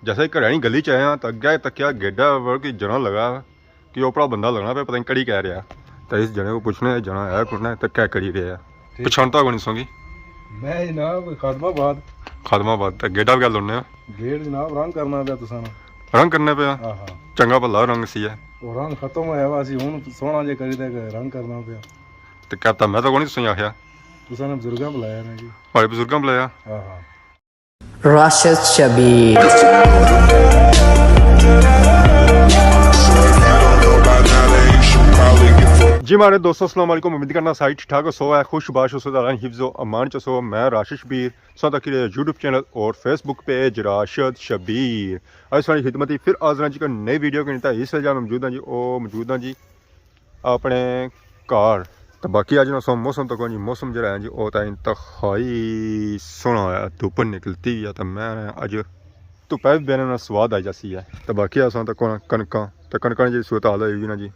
जैसे ही घरै गली च आया तो अग्गै तक्या गेडा कि जना लगा कि ओपरा बंदा लगना पे, पता नहीं कड़ी कह रहा। तो इस जने को पूछने जना है कुछ तो क्या करी रहा है, पछाणता को नहीं सोंगी। मैं जनाब खादमाबाद तो गेडा भी गल होने गेट जनाब रंग करना पे तुसां रंग करने पे चंगा भला रंग सी है ਉਹ ਰੰਗ ਖਤਮ ਹੋਇਆ ਵਾ ਸੀ ਹੁਣ ਸੋਹਣਾ ਜੇ ਕਰੀ ਤੇ ਰੰਗ ਕਰਨਾ ਪਿਆ ਤੇ ਕਹਤਾ ਮੈਂ ਤਾਂ ਕੋਈ ਨਹੀਂ ਤੁਸੀਂ ਆਖਿਆ ਤੁਸੀਂ ਨੇ ਬਜ਼ੁਰਗਾਂ ਬੁਲਾਇਆ ਨਾ ਜੀ ਭਾਈ ਬਜ਼ੁਰਗਾਂ ਬੁਲਾਇਆ Rashid Shabir जी हमारे दोस्तों अस्सलाम वालेकुम। उम्मीद करना सारी ठीक ठाक सो है खुश बाश हिफ्ज़ो अमान च सो। मैं राशिद शबीर सो तक यूट्यूब चैनल और फेसबुक पेज राशिद शबीर आज सारी खिदमत फिर आज जी का नई वीडियो के नहीं इस वजह मौजूद हाँ जी मौजूद हाँ जी अपने घर। तो बाकी अज ना सो मौसम तक जी मौसम जो है जी वो तो इंतहाई सोहना है, धुप निकलती है तो मैं अज धुप्पा भी बेने स्वाद आई जासी है। तो बाकी अस कनक तो कनक जी सूरत हाल हुई ना जी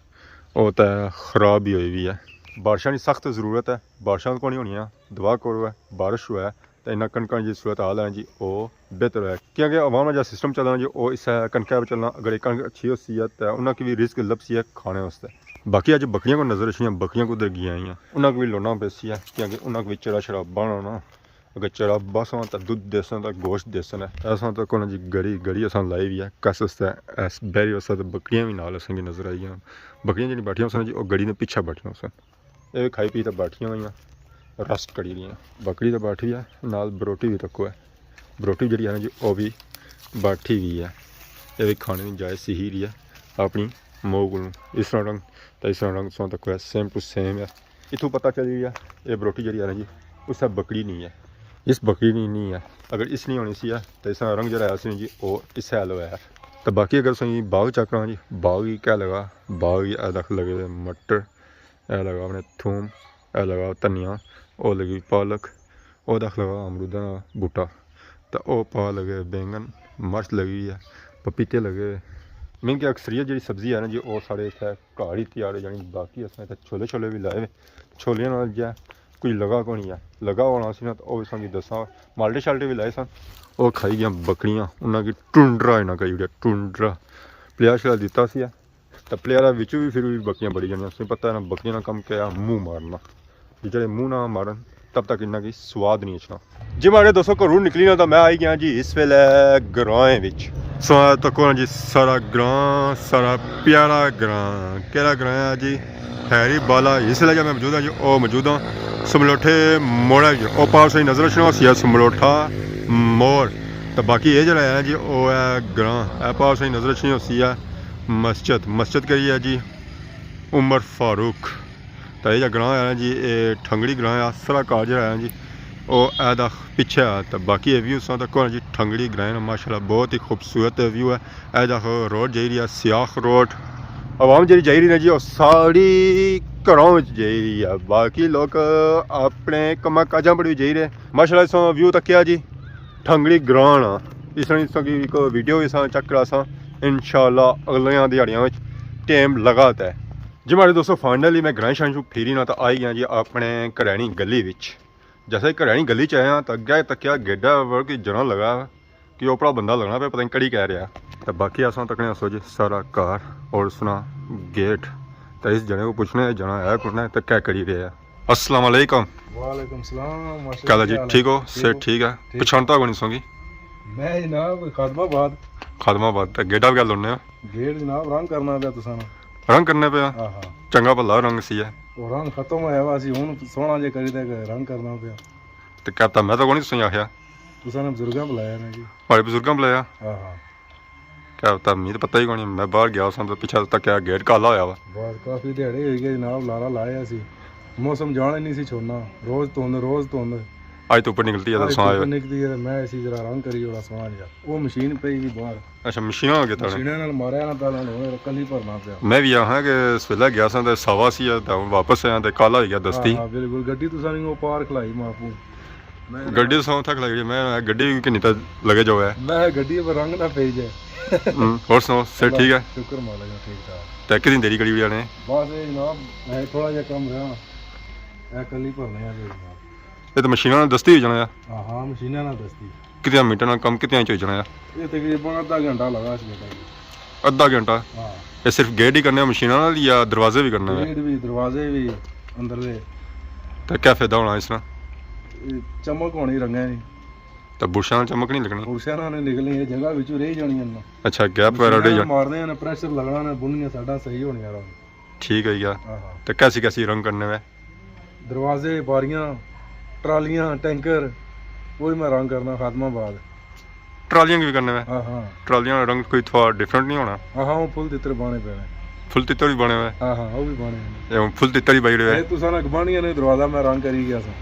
वो तो खराब भी हुई है। बारिशों की सख्त जरूरत है, बारिशों को नहीं होनी दुआ करो है बारिश हुआ है तो इन्ना कनक जी सूरत हाल है जी वो बेहतर है क्योंकि अवाम का सिस्टम चलना जी वो इस कनक पर चलना। अगर कनक अच्छी होती है तो उन्होंने भी रिस्क लभसी है खाने वास्ते। बाकी अज बकरियां को नज़र रखियाँ, बकरियां को उधर गई आई उन्होंने भी लोना पैसी है क्योंकि उन्होंने भी चरा शरा बना अगर चरा बसन तो दुध देसन तो गोश्त देसन है ऐसा तो को जी गड़ी अस लाई भी है कस ऐस बैरी वास्ते तो बकरियां भी नाल असेंगी नज़र आई बकरियां जी बैठिया सन जी वो गड़ी ने पीछे बैठिया सन ये खाई पी तो बैठिया हुई रस कड़ी दी बकरी तो बैठी है नाल बरोटी भी रखो है बरोटी जी है जी वो भी बैठी हुई है ये भी खाने की जायज़ ही रही है अपनी मोह को इस तरह रंग तो इस तरह रंग सौ तक है सेम टू सेम है। इतों पता चली है ये बरोटी जी है जी उससे बकरी नहीं है, इस बकरी नहीं है। अगर इस नहीं होनी सी है तो इस रंग जो है जी वो इस हैल हुआ है। तो बाकी अगर सही बाग चेक करा जी बाग ही क्या लगा बाग ही दख लगे मटर ए लगा अपने थूम ए लगा धनिया वो लगी पालक वो दख लगा अमरूदा बूटा तो वो पा लगे बैंगन मर्च लगी है पपीते लगे मीन कि अक्सरियत जी सब्जी है ना जी वो साढ़े इतने घर ही तैयार हो जानी। बाकी असमें तो छोले छोले भी लाए छोलिया नाल जो कोई लगा को नहीं है लगा होना सी ना तो वह भी दसा माल्टे शाल्टे भी लाए सन वो खाई गया बकरियां उन्होंने टुंडरा इन्ना कही उड़िया टुंडरा प्लेयर शला दिता सी तो प्लेयर विचू भी फिर भी बकरियां बड़ी जानियां उसमें पता है ना बकरियां का कम क्या मुँह मारना जो मुँह ना मारन तब तक इन्ना की स्वाद नहीं अच्छा। जी मारे दोस्तों घरों निकली ना तो मैं आई गया जी इस वेले ग्रां सो तक जी सारा ग्रां सारा प्यारा ग्रां केड़ा ग्रां है जी हैरी बाला इस वेले मैं मौजूद हाँ जी वो मौजूद हाँ समलोठे मोड़ है जी वो पास से नज़र रखना सी समलोठा मोड़। तो बाकी ये जरा है जी वो है ग्रां ए पास से नज़र रखनी सी है मस्जिद करी है जी उमर फारूक। तो यह ग्रां है जी ये ठंगड़ी ग्रां है सारा घर जो है जी वो एदा पिछे है। तो बाकी ये व्यू तक जी ठंगड़ी ग्रां माशाल्लाह बहुत ही खूबसूरत व्यू है। एदा रोड जा रही है सियाख रोड आवाम जी जा रही है जी वो सारी घरों में जा रही है बाकी लोग अपने कमा काजा पर भी जा रहे माशाल्लाह। इस व्यू तक क्या जी ठंगड़ी ग्रां इस तरह एक वीडियो भी चेक करा सा इंशाल्लाह अगलियां दिहाड़ियां टाइम लगाता है। जी हमारे दोस्तों फाइनली मैं ग्रां शां फिरी ना तो आई गया जी अपने घरैनी गली जैसे ही घरैनी गली च आया तो अग्गै तक्या गेडा कि जना लगा कि ओपरा बंदा लगना पे, पता नहीं कड़ी कह रहा। तो बाकी अस तकने सो जी सारा घर और सुना गेट तो इस जने को पूछने जना है कुछ तो क्या करी रहा है। अस्सलाम वालेकुम। वालेकुम सलाम क्या जी ठीक हो सेहत ठीक है पछाणता को नहीं सोंगी। मैं जनाब खादमाबाद तो गेडा भी गल होने गेट जनाब रंग करना पे तुसां रंग करने पे चंगा भला रंग सी है ਉਹ ਰੰਗ ਖਤਮ ਹੋਇਆ ਵਾ ਸੀ ਹੁਣ ਸੋਹਣਾ ਜੇ ਕਰੀ ਤੇ ਰੰਗ ਕਰਨਾ ਪਿਆ तो कहता मैं तो को नहीं ਤੁਸੀਂ आखिया ਤੁਸੀਂ ਨੇ ਬਜ਼ੁਰਗਾਂ ਬੁਲਾਇਆ ਨਾ ਜੀ भाई बजुर्गों बुलाया ਹਾਂ क्या पता मी तो पता ही नहीं मैं बाहर गया सा तो पीछे तक क्या गेट काला होया वा ਬਾਹਰ ਕਾਫੀ ਦਿਹਾੜੇ ਹੋ ਗਏ ਜਨਾਬ ਲਾਰਾ ਲਾਇਆ ਸੀ मौसम जाने नहीं सी छोड़ना रोज धुंद आज तो ऊपर निकलती है तो सुना है निकलती है मैं ऐसी जरा रंग करी बड़ा सोहना जिहा वो मशीन पई भी बाहर अच्छा मशीना हो गया था मशीना नाल मारिया ना ताला होने कल ही भरना पिया मैं भी यहाँ कि सवेला गया सा तो सवा सी तो वापस आया तो काला हो गया दस्ती हां बिल्कुल गड्डी तुसा नहीं वो पार खलाई माफू गड्डी सौ तक लगी मैं गड्डी किन्नी तक लगे जो है मैं गड्डी पर रंग ना पे जाए और सुनो सर ठीक है शुक्र मालिक का ठीक ठाक तो कितनी देरी करी हुई ने बस जनाब मैं थोड़ा जिहा कम रहा ए कल ही भरने आ जनाब ये तो मशीना दस्ती हो जाना है हाँ मशीना ना दस्ती कितने मीटर ना कम कितने इंच होना है? ये तकरीबन आधा घंटा लगा इसमें भाई। आधा घंटा? हाँ ये सिर्फ गेट ही करने हैं मशीनों नाल या दरवाजे भी करने हैं? गेट भी दरवाजे भी अंदर दे तो क्या फायदा होना इसना? चमक होनी रंगे नी तो बुरशा नाल चमक नहीं लगनी? कुर्सियां ना निकलनी ये जगह विचों रह जानी है ना। अच्छा गैप वगैरह रह जा मारने ने प्रेशर लगना ने बुनियां साडा सही होनी यार। ठीक है यार। हां हां तो कैसी कैसी रंग करने में? दरवाजे बारियां ट्रालियां टैंकर वही मैं रंग करना खात्मा बाद। ट्रालियां भी करने में? हाँ हाँ ट्रालियां का रंग कोई थोड़ा डिफरेंट नहीं होना? हाँ हाँ वो फुल तितर बाने पैने। फुल तितर भी बने हुए? हाँ हाँ वो भी बाने। ये फुल तितर ही बज रहे ये तुसा ना गबानियां ने दरवाजा मैं रंग करी गया सा।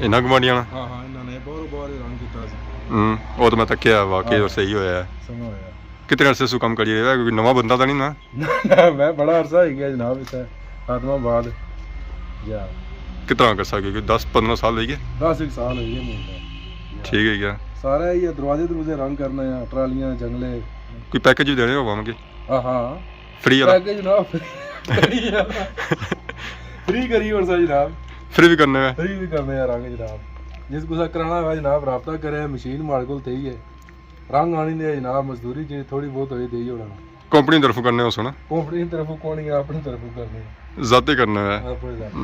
इन्ना गमाड़ियां ना? हाँ हाँ इन्होंने बहुत बार रंग किया सा। वो तो मैं तकिया वाकई और सही होया है। समझ आया। कितने अरसे सु काम करी रहा है? कोई नवा बंदा तो नहीं ना? ना मैं बड़ा अरसा हो गया जनाब इसे खात्मा बाद या कितना कर सके? कोई 10-15 साल हो गए? 10 साल हो गए मुझे। ठीक है क्या? सारा ये दरवाजे दरवाजे रंग करना है ट्रालियां जंगले। कोई पैकेज भी देने हो हम के? हाँ हाँ फ्री वाला? पैकेज जनाब फ्री करी और सा जनाब। फ्री भी करने में? फ्री भी करने हैं रंग जनाब। जिस कुछ कराना है जनाब राब्ता करे मशीन हमारे को थी है रंग आनी नहीं है जनाब मजदूरी जी थोड़ी बहुत हो दी होना। कंपनी तरफों करने हो सुना? कंपनी की तरफों कौन है अपनी तरफों करनी है जाते करने है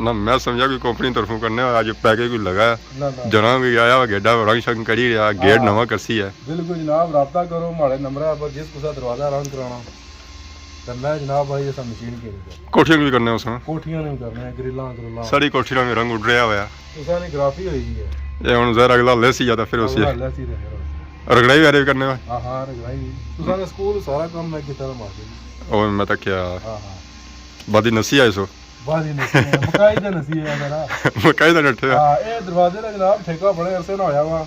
ना? मैं समझा कि कंपनी तरफों करने आज पैकेज कोई लगा है जना भी आया वा गेडा रंग शंग करी रहा गेट नवा करसी है। बिल्कुल जनाब राब्ता करो हमारे नंबर पर जिस कुछ दरवाजा रंग कराना तो मैं जनाब भाई जैसा मशीन के कोठियां भी करने हो सुना? कोठियां नहीं करने हैं ग्रिल्लां ग्रिल्लां सारी कोठियां में रंग उड़ रहा हुआ तुसा ने ग्राफी होई है ये हुन जरा अगला ले सी जाता फिर उसी रगड़ाई वाले भी करने में? हां हां रगड़ाई तुसा ने स्कूल सारा काम मैं कितना मार और मैं तो क्या हां हां बादी नसी आए सो बादी नसी मकाई दा नसी है मेरा मकाई दा नठे हां ए दरवाजे दा जनाब ठेका बड़े अरसे ना होया वा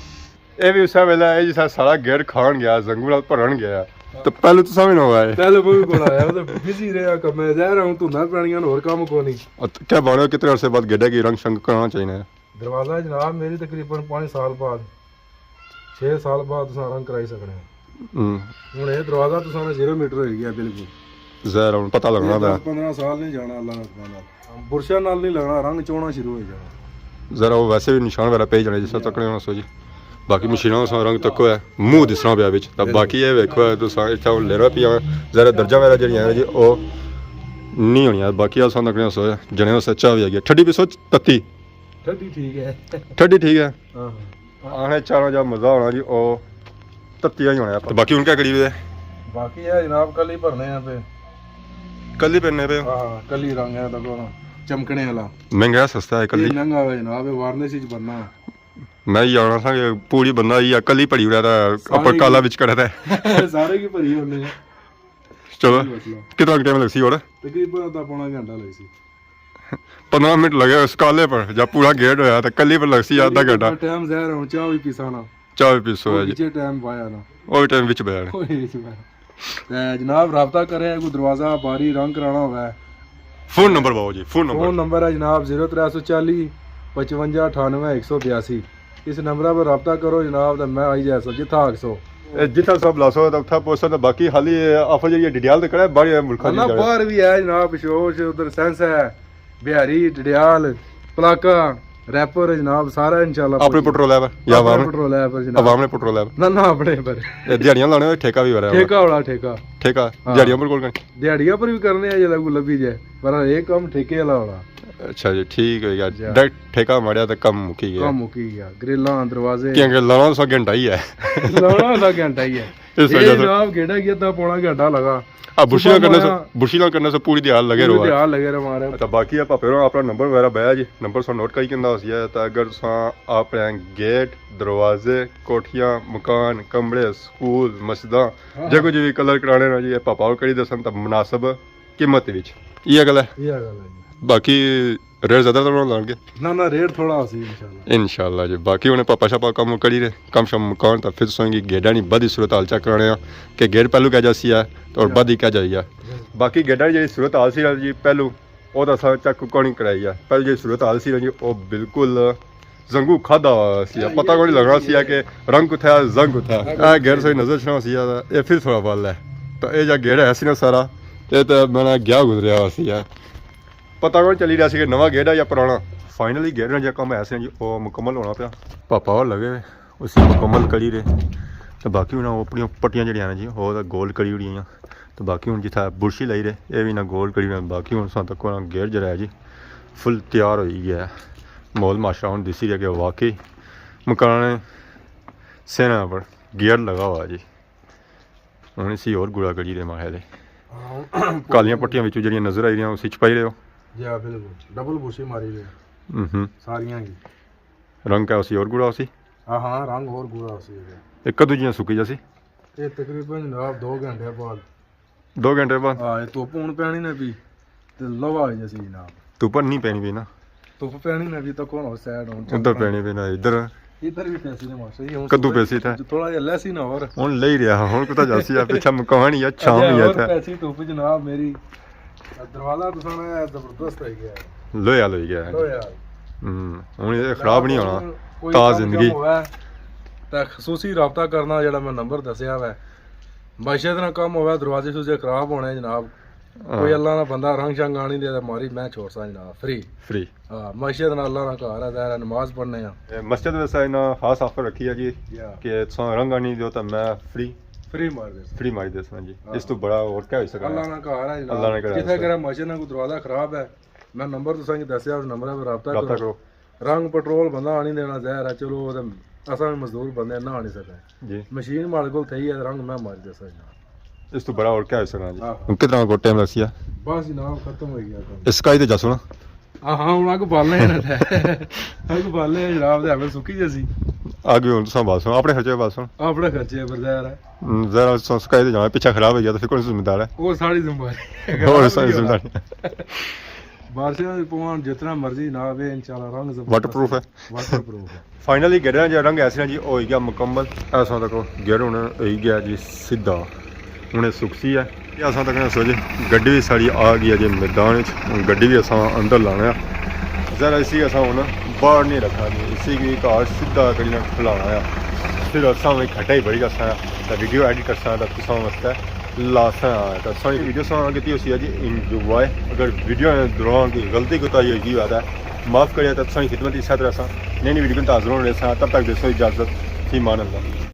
ये भी उस वेला है जिसा सारा गेट खान गया जंगू नाल भरन गया तो पहले तो समझ ना हुआ है पहले वो भी कोल आया तो बिजी रहा कम मैं जा रहा हूं तू ना पानियां और काम को नहीं। क्या बाड़ो कितने अरसे बाद गेडा की रंग शंग कराना चाहिए? दरवाजा जनाब मेरी तकरीबन 5 साल बाद 6 साल बाद तुसा रंग कराई सकने हुन ये दरवाजा तुसा ने 0 मीटर हो गया बिल्कुल जहर हुन पता लगना था 15 साल नहीं जाना अल्लाह रखना बुरशा नाल नहीं लगना रंग चोना शुरू हो जाना जरा वो वैसे भी निशान वगैरह पे जाने जिस तकने होना सो जी बाकी मशीनों का रंग तको है मुंह दिसना पिया बिच तो बाकी ये देखो तुसा इत्थे हुन ले रहा पिया जरा दर्जा वगैरह जड़ी है जी ओ नहीं होनी बाकी आ सन तकने सो जने सच्चा भी आ गया ठड्डी भी सो तत्ती ठड्डी ठीक है ठड्डी ठीक है हां आने चारों जा मजा होना जी ओ तत्तियां ही होना तो बाकी उनका करीब है बाकी है जनाब कल ही भरने हैं पे कल ही पहनने पे हां कल ही रंग है तो चमकने वाला महंगा सस्ता है कल ही महंगा है जनाब वारनेस ही बनना मैं ही आना था कि पूरी बंदा ही कल ही भरी रहा था ऊपर काला बिच कर रहा था सारे की भरी होने चलो कितना टाइम लग सी और तकरीबन आधा पौना घंटा लग सी 15 मिनट लगे उस काले पर जब पूरा गेट होया तो कल ही पर लग सी आधा घंटा टाइम ज़ाहिर हो चाह भी पीसाना चाह भी पीसो है जी पीछे टाइम पाया ना वो टाइम विच बैठ जनाब राब्ता करे कोई दरवाजा बारी रंग कराना होगा फोन नंबर बाबू जी फोन नंबर है जनाब 0340 55 98 182 इस नंबर पर राब्ता करो जनाब तो मैं आई जाए जिथा आखसो जिथा सब लासो तो उठा पोसो तो बाकी खाली ऑफर जी डडियाल ते कड़ा बाहर मुल्क ना बाहर भी है जनाब पिशोश उधर सेंस है बिहारी डडियाल पलाका रैपर जनाब सारा इंशाल्लाह अपने पेट्रोल है या आवाम पेट्रोल है पर जनाब आवाम ने पेट्रोल है ना ना अपने पर दिहाड़ियां लाने ठेका भी हो रहा है ठेका वाला ठेका ठेका दिहाड़ियां पर कोल दिहाड़ियां पर भी करने हैं जला लभी जाए पर एक काम ठेके वाला वाला अच्छा जी ठीक है यार डायरेक्ट ठेका मारिया तो कम मुकी गया ग्रिल्लां दरवाजे क्योंकि लाना तो घंटा ही है लाना तो घंटा ही है ये जनाब गेड़ा गया था पौना घंटा लगा अब बुशिला करने से पूरी दिहाड़ लगे रहो दिहाड़ लगे रहो हमारे तो बाकी आप पेरो अपना नंबर वगैरह बया जी नंबर सो नोट करी किंदा होसी है तो अगर आप गेट दरवाजे कोठियां मकान कमरे स्कूल मस्जिदां जे कुछ भी कलर कराने ना जी पापा करी दसन तो मुनासिब कीमत विच ये गल है बाकी रेट ज्यादा तो लाएंगे ना रेट थोड़ा होसी इंशाल्लाह जी बाकी उन्हें पापा शापा कम करी रे कम शम मकान तो फिर सोएंगे गेडा नहीं बदी सूरत हाल चेक कराने कि गेट पहलू क्या जासी है और बदी क्या जाइए बाकी गेडा जी सूरत हाल सी जी पहलू वो तो चेक कौन कराई है पहले जी सूरत हाल सी जी वो बिल्कुल जंगू खादा सी पता को नहीं लगना सी कि रंग कुत्थे जंग कुत्थे गेट से नजर छना सी ये फिर थोड़ा बल है तो ये जो गेट है सी ना सारा ये तो मैंने गया गुजरिया सी है पता को चली रहा कि नवा गेट है या पुराना फाइनली गेट जो कम ऐसे जी वो मुकम्मल होना पाया पापा और लगे उसी मुकम्मल करी रहे ਤੇ ਬਾਕੀ ਹੁਣ ਆਪਣੀਆਂ ਪੱਟੀਆਂ ਜਿਹੜੀਆਂ ਨੇ ਜੀ ਉਹ ਤਾਂ ਗੋਲ ਕਰੀ ਹੋਈਆਂ ਤੇ ਬਾਕੀ ਹੁਣ ਜਿੱਥੇ ਬੁਰਸ਼ੀ ਲਈ ਰਹੇ ਇਹ ਵੀ ਨਾ ਗੋਲ ਕਰੀ ਹੋਈ ਬਾਕੀ ਹੁਣ ਸਾਨੂੰ ਤੱਕ ਗੇਅਰ ਜਿਹੜਾ ਹੈ ਜੀ ਫੁੱਲ ਤਿਆਰ ਹੋਈ ਗਿਆ ਮੌਲ माशा ਹੁਣ दिसी रहा कि वाकई मकान सेना पर गियर लगा हुआ जी ਹੁਣ इसी और गुड़ा करी दे माहे दे कालियां पट्टियां विचों ਜਿਹੜੀਆਂ नजर आई रही उसी च पाई रहे हो जी हाँ बिल्कुल डबल बुशी मारी रहे सारियां की रंग क्या उसी और गुड़ा उसी हाँ रंग और गुड़ा उसी एक कदू जियां सुकी जैसी ये तकरीबन जनाब 2 घंटे बाद 2 घंटे बाद हाँ ये धुप हुण पैनी ने भी ते लवा आई जैसी जनाब धुप नहीं पैनी भी ना धुप पैनी ने भी तो कौन हो साइड उधर पैनी भी ना इधर भी पैसे ने मास्टर जी कद्दू पैसे थे थोड़ा जिहा लैसी ना और ਹੁਣ ਲੈ ਰਿਹਾ ਹੁਣ ਕਿਤਾ ਜਾਸੀ ਆ ਪਿੱਛੇ ਮਕਾਨ ਹੀ ਆ ਛਾਂ ਹੀ ਆ ਤੇ पैसे धुप जनाब मेरी दरवाजा तुसा ने जबरदस्त है गया ਲੋਇਆ ਲੋਈ ਗਿਆ लो यार ਹੁਣ ਇਹ ਖਰਾਬ ਨਹੀਂ ਹੋਣਾ ਤਾਂ ਜ਼ਿੰਦਗੀ ਤਾਂ ਖਸੂਸੀ ਰਾਬਤਾ ਕਰਨਾ ਜਿਹੜਾ ਮੈਂ ਨੰਬਰ ਦੱਸਿਆ ਵਾ ਮਾਸ਼ੇ ਦਾ ਕੰਮ ਹੋਵੇ ਦਰਵਾਜ਼ੇ ਸੂਜੇ ਖਰਾਬ ਹੋਣੇ ਜਨਾਬ ਕੋਈ ਅੱਲਾ ਦਾ ਬੰਦਾ ਰੰਗ ਸ਼ੰਗ ਆਣੀ ਦੇ ਮਾਰੀ ਮੈਂ ਛੋੜ ਸਾ ਜਨਾਬ ਫ੍ਰੀ ਹਾਂ ਮਾਸ਼ੇ ਦਾ ਅੱਲਾ ਦਾ ਘਰ ਹੈ ਜ਼ਾਹਿਰ ਨਮਾਜ਼ ਪੜ੍ਹਨੇ ਆ ਮਸਜਿਦ ਵੈਸਾ ਇਹਨਾਂ ਖਾਸ ਆਫਰ ਰੱਖੀ ਹੈ ਜੀ ਕਿ ਤੁਸਾਂ ਰੰਗ ਆਣੀ ਦਿਓ ਤਾਂ ਮੈਂ ਫ੍ਰੀ ਮਾਰ ਦੇ ਸਾਂ ਜੀ ਇਸ ਤੋਂ ਬੜਾ ਹੋਰ ਕੀ ਹੋ ਸਕਦਾ ਅੱਲਾ ਦਾ ਘਰ ਹੈ ਜਨਾਬ ਜਿੱਥੇ ਕਰੇ ਮਾਸ਼ੇ ਨਾਲ ਕੋਈ ਦਰਵਾਜ਼ਾ ਖਰਾਬ ਹੈ ਮੈਂ ਨੰਬਰ ਤੁਸਾਂ ਨੂੰ ਦੱਸਿਆ ਉਸ ਨੰਬਰ 'ਤੇ ਰਾਬਤਾ ਕਰੋ ਰੰਗ ਪੈਟਰੋਲ ਬੰਦਾ ਆਣੀ ਦੇਣਾ ਜ਼ਾਹਿਰ ਹੈ ਚਲੋ ਉਹਦੇ ਅਸਾਂ ਵੀ ਮਜ਼ਦੂਰ ਬੰਦੇ ਨਾ ਆਣੀ ਸਕਦਾ ਜੀ ਮਸ਼ੀਨ ਮਾਲ ਕੋਲ ਥਈ ਹੈ ਰੰਗ ਮੈਂ ਮਾਰ ਦੱਸਾਂ ਜਨਾਬ ਇਸ ਤੋਂ ਬੜਾ ਹੋਰ ਕੀ ਹੋ ਸਕਦਾ ਜੀ ਹੁਣ ਕਿਤਨਾ ਕੋ ਟਾਈਮ ਲੱਗਿਆ ਬਸ ਜਨਾਬ ਖਤਮ ਹੋ ਗਿਆ ਕੰਮ ਇਸ ਕਾਈ ਤੇ ਜਾ ਸੁਣਾ ਹਾਂ ਹੁਣ ਅੱਗ ਬਾਲਨੇ ਨਾ ਅੱਗ ਬਾਲਨੇ ਜਨਾਬ ਦੇ ਐਵੇਂ ਸੁੱਕੀ ਜੈਸੀ ਆਗੇ ਹੁਣ ਤੁਸੀਂ ਬਾਤ ਸੁਣੋ ਆਪਣੇ ਖਰਚੇ ਬਾਤ ਸੁਣ ਆਪਣੇ ਖਰਚੇ ਪਰ ਜ਼ਾਹਿਰ ਹੈ ਜ਼ਰਾ ਸੰਸਕਾਈ ਤੇ ਜਾਣਾ ਪਿੱਛਾ ਖਰਾਬ ਹੋ ਗਿਆ ਤਾਂ ਫਿਰ ਕੌਣ ਜ਼ਿੰਮੇਦਾਰ ਹੈ ਉਹ ਸਾਰੀ ਜ਼ਿੰਮੇਵਾਰੀ ਹੋਰ ਸਾਰੀ ਜ਼ਿੰਮੇਵਾਰੀ ਬਾਰਿਸ਼ਾਂ ਦੇ ਪਵਾਨ ਜਿਤਨਾ ਮਰਜ਼ੀ ਨਾ ਆਵੇ ਇਨਸ਼ਾਅੱਲਾ ਰੰਗ ਵਾਟਰਪ੍ਰੂਫ ਹੈ ਫਾਈਨਲੀ ਗੇੜਾਂ ਜਾਂ ਰੰਗ ਐਸੇ ਜੀ ਹੋ ਗਿਆ ਮੁਕੰਮਲ ਐਸਾ ਤੱਕ ਗੇੜ ਹੁਣ ਹੋਈ ਗਿਆ ਜੀ ਸਿੱਧਾ ਹੁਣ ਸੁਖਸੀ ਹੈ ਅਸਾਂ ਤੱਕ ਸੋਚੇ ਗੱਡੀ ਵੀ ਸਾਡੀ ਆ ਗਈ ਹੈ ਜੀ ਮੈਦਾਨ ਵਿੱਚ ਹੁਣ ਗੱਡੀ ਵੀ ਅਸਾਂ ਅੰਦਰ ਲਾਣਾ ਜ਼ਰਾ ਇसी ਅਸਾਂ ਹੁਣ ਬਾਹਰ ਨਹੀਂ ਰੱਖਾਂਗੇ ਇसी ਕੀ ਘਰ ਸਿੱਧਾ ਕਰੀ ਨਾ ਖਲਾਣਾ ਆ ਫਿਰ ਅਸਾਂ ਵੀ ਖਟਾ ਹੀ ਬੜੀ ਕਰਸਾਂ ਤਾਂ ਵੀਡੀਓ ਐਡਿਟ ਕਰਸਾਂ ਤਾਂ ਤੁਸਾਂ ਵਾਸਤੇ ਲਾਸਾਂ ਤਾਂ ਸਾਰੀ ਵੀਡੀਓ ਸਾਂ ਕੀਤੀ ਹੋਈ ਹੈ ਜੀ ਇੰਜੋਏ ਅਗਰ ਵੀਡੀਓ ਦੌਰਾਨ की गलती कोताही होगी है माफ़ करिए तब सारी खिदमत इस तरह से नई वीडियो में हाजिर होने तब तक दोस्तों इजाज़त थी मान अल्लाह।